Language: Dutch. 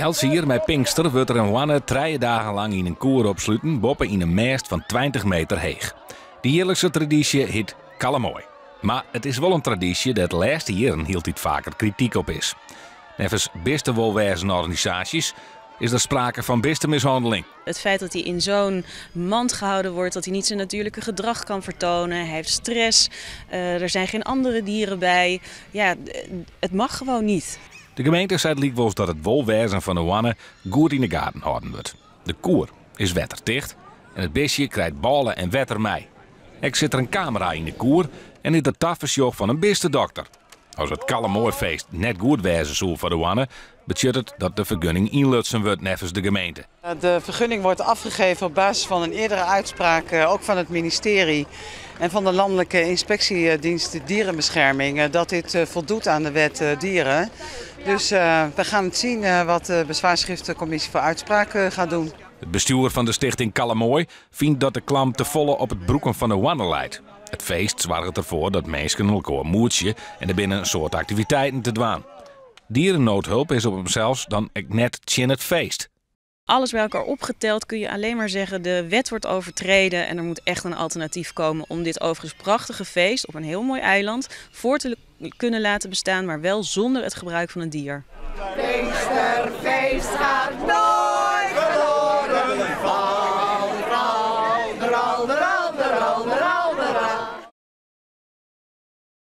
Elsier met Pinkster wordt er een wanne 3 dagen lang in een koer opsluiten boven in een mast van 20 meter heeg. Die jaarlijkse traditie heet Kalamooi. Maar het is wel een traditie dat de laatste jaren hield dit vaker kritiek op is. Nevens beste welwezensorganisaties is er sprake van beste mishandeling. Het feit dat hij in zo'n mand gehouden wordt, dat hij niet zijn natuurlijke gedrag kan vertonen, hij heeft stress, er zijn geen andere dieren bij. Ja, het mag gewoon niet. De gemeente zei likwijls dat het welwezen van de wanne goed in de gaten houden wordt. De koer is wetterdicht en het beestje krijgt ballen en wetter mee. Er zit er een camera in de koer en is de tafersjoch van een beestendokter. Als het Kalamooifeest net goed wezen zou voor de wanne, betekent het dat de vergunning inlutsen wordt nevens de gemeente. De vergunning wordt afgegeven op basis van een eerdere uitspraak, ook van het ministerie en van de Landelijke Inspectiedienst Dierenbescherming, dat dit voldoet aan de wet dieren. Dus we gaan het zien wat de bezwaarschriftencommissie voor uitspraak gaat doen. Het bestuur van de stichting Kalamooi vindt dat de klam te volle op het broeken van de wanne leidt. Het feest zorgt ervoor dat mensen elkaar moedje en er binnen een soort activiteiten te dwaan. Dierennoodhulp is op hemzelf dan net tjin het feest. Alles bij elkaar opgeteld kun je alleen maar zeggen, de wet wordt overtreden en er moet echt een alternatief komen om dit overigens prachtige feest op een heel mooi eiland voor te kunnen laten bestaan, maar wel zonder het gebruik van een dier. Feest gaat nooit!